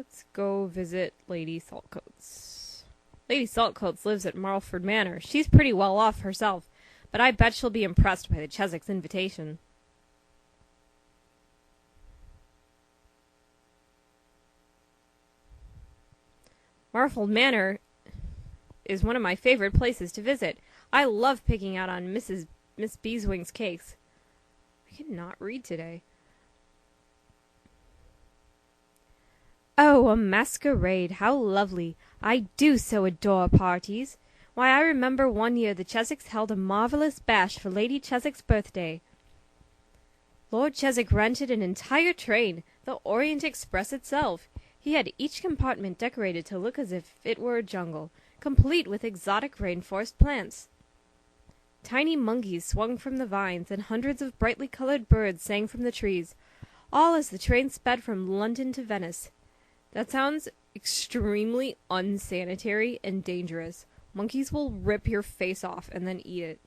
Let's go visit Lady Saltcoats. Lady Saltcoats lives at Marlford Manor. She's pretty well off herself, but I bet she'll be impressed by the Cheswicks' invitation. Marlford Manor is one of my favorite places to visit. I love picking out on Miss Beeswing's cakes. I cannot read today. Oh, a masquerade! How lovely! I do so adore parties. Why, I remember one year the Cheswicks held a marvelous bash for Lady Cheswick's birthday. Lord Cheswick rented an entire train, the Orient Express itself. He had each compartment decorated to look as if it were a jungle, complete with exotic rainforest plants. Tiny monkeys swung from the vines, and hundreds of brightly colored birds sang from the trees, all as the train sped from London to Venice. That sounds extremely unsanitary and dangerous. Monkeys will rip your face off and then eat it.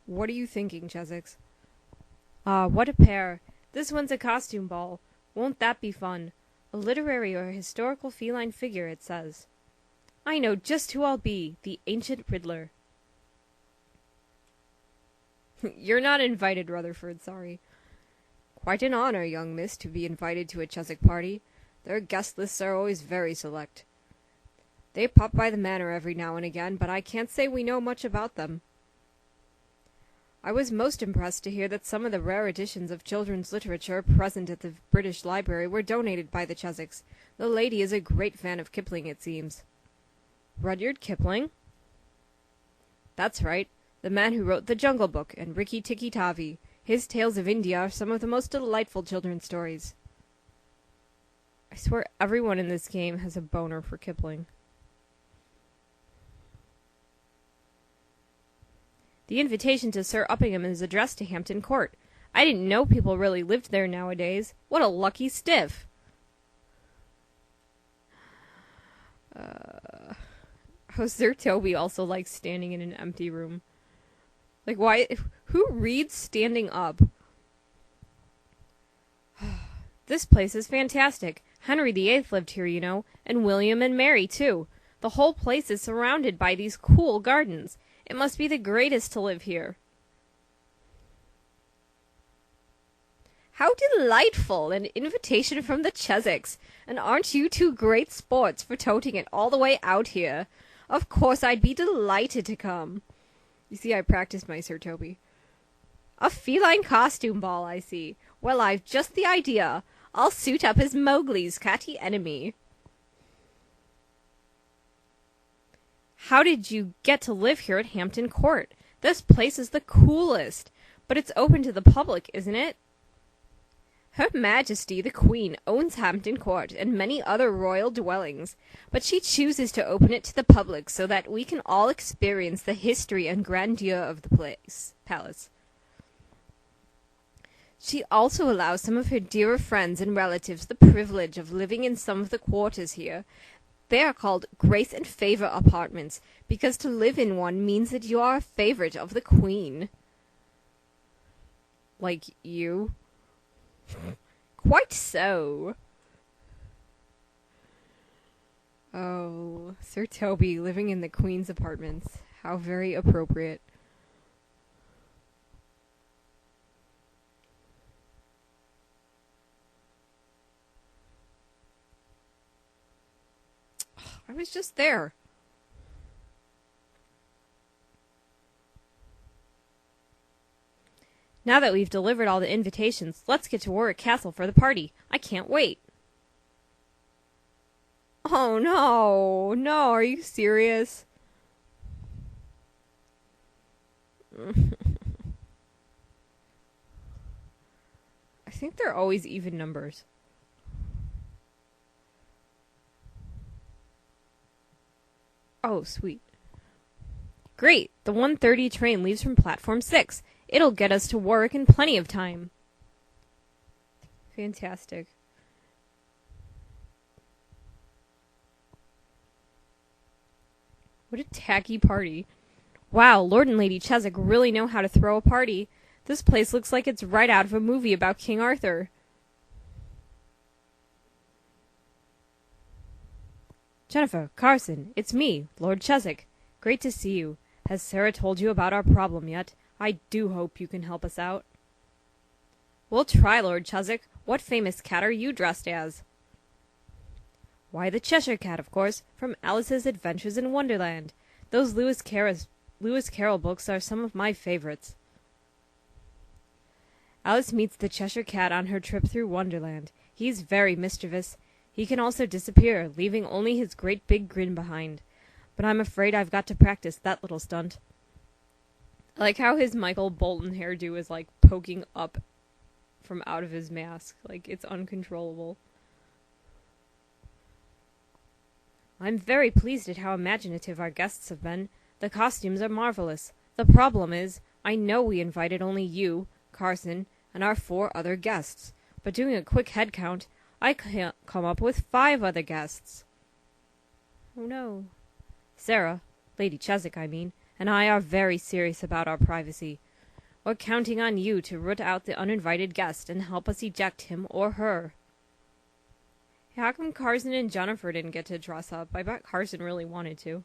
What are you thinking, Cheswicks? Ah, what a pair. This one's a costume ball. Won't that be fun? A literary or historical feline figure, it says. I know just who I'll be, the ancient Riddler. You're not invited, Rutherford, sorry. Quite an honor, young miss, to be invited to a Cheswick party. Their guest lists are always very select. They pop by the manor every now and again, but I can't say we know much about them. I was most impressed to hear that some of the rare editions of children's literature present at the British Library were donated by the Cheswicks. The lady is a great fan of Kipling, it seems. Rudyard Kipling? That's right, the man who wrote The Jungle Book and Rikki Tikki Tavi. His Tales of India are some of the most delightful children's stories. I swear everyone in this game has a boner for Kipling. The invitation to Sir Uppingham is addressed to Hampton Court. I didn't know people really lived there nowadays. What a lucky stiff! How Sir Toby also likes standing in an empty room. Like, why? Who reads standing up? This place is fantastic. Henry VIII lived here, you know, and William and Mary, too. The whole place is surrounded by these cool gardens. It must be the greatest to live here. How delightful! An invitation from the Cheswicks. And aren't you two great sports for toting it all the way out here? Of course I'd be delighted to come. You see, I practiced my Sir Toby. A feline costume ball, I see. Well, I've just the idea. I'll suit up as Mowgli's catty enemy. How did you get to live here at Hampton Court? This place is the coolest. But it's open to the public, isn't it? Her Majesty the Queen owns Hampton Court and many other royal dwellings, but she chooses to open it to the public so that we can all experience the history and grandeur of the palace. She also allows some of her dearer friends and relatives the privilege of living in some of the quarters here. They are called Grace and Favor apartments, because to live in one means that you are a favorite of the Queen. Like you? Quite so. Oh, Sir Toby living in the Queen's apartments. How very appropriate. I was just there. Now that we've delivered all the invitations, let's get to Warwick Castle for the party. I can't wait. Oh no, no, are you serious? I think they're always even numbers. Oh, sweet. Great! The 1:30 train leaves from platform 6. It'll get us to Warwick in plenty of time. Fantastic. What a tacky party. Wow, Lord and Lady Cheswick really know how to throw a party. This place looks like it's right out of a movie about King Arthur. Jennifer, Carson, it's me, Lord Cheswick. Great to see you. Has Sarah told you about our problem yet? I do hope you can help us out. We'll try, Lord Cheswick. What famous cat are you dressed as? Why, the Cheshire Cat, of course, from Alice's Adventures in Wonderland. Those Lewis Carroll books are some of my favorites. Alice meets the Cheshire Cat on her trip through Wonderland. He's very mischievous. He can also disappear, leaving only his great big grin behind. But I'm afraid I've got to practice that little stunt. I like how his Michael Bolton hairdo is, like, poking up from out of his mask. Like, it's uncontrollable. I'm very pleased at how imaginative our guests have been. The costumes are marvelous. The problem is, I know we invited only you, Carson, and our 4 other guests. But doing a quick head count, I can't come up with 5 other guests. Oh no. Sarah, Lady Cheswick, I mean, and I are very serious about our privacy. We're counting on you to root out the uninvited guest and help us eject him or her. How come Carson and Jennifer didn't get to dress up? I bet Carson really wanted to.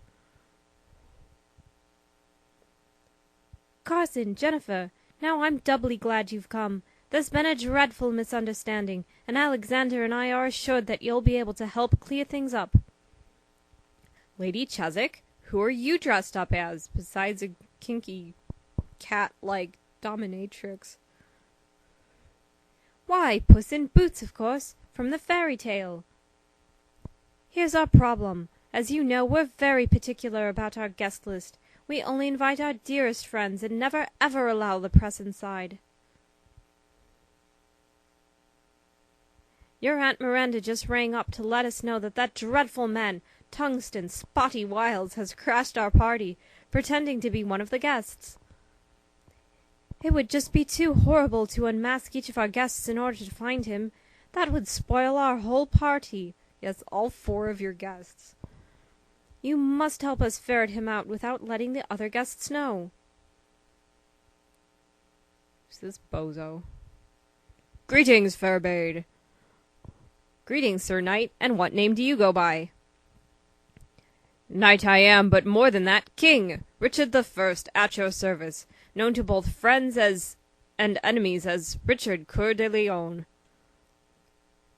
Carson, Jennifer, now I'm doubly glad you've come. There's been a dreadful misunderstanding, and Alexander and I are assured that you'll be able to help clear things up. Lady Cheswick, who are you dressed up as, besides a kinky cat-like dominatrix? Why, Puss in Boots, of course, from the fairy tale. Here's our problem. As you know, we're very particular about our guest list. We only invite our dearest friends and never ever allow the press inside. Your Aunt Miranda just rang up to let us know that dreadful man, Tungsten Spotty Wiles, has crashed our party, pretending to be one of the guests. It would just be too horrible to unmask each of our guests in order to find him. That would spoil our whole party. Yes, all 4 of your guests. You must help us ferret him out without letting the other guests know. Who's this bozo? Greetings, fair maid. Greetings, Sir Knight, and what name do you go by? Knight I am, but more than that, King, Richard the First, at your service, known to both friends and enemies as Richard Coeur de Lion.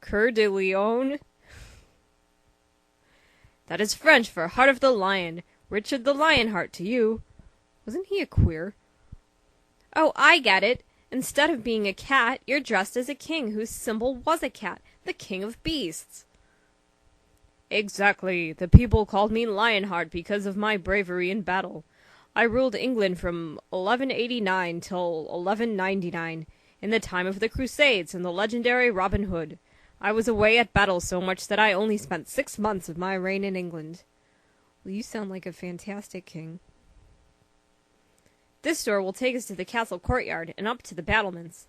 Coeur de Lion? That is French for Heart of the Lion. Richard the Lionheart to you. Wasn't he a queer? Oh, I get it. Instead of being a cat, you're dressed as a king whose symbol was a cat, the king of beasts. Exactly. The people called me Lionheart because of my bravery in battle. I ruled England from 1189 till 1199, in the time of the Crusades and the legendary Robin Hood. I was away at battle so much that I only spent 6 months of my reign in England. Well, you sound like a fantastic king. This door will take us to the castle courtyard and up to the battlements.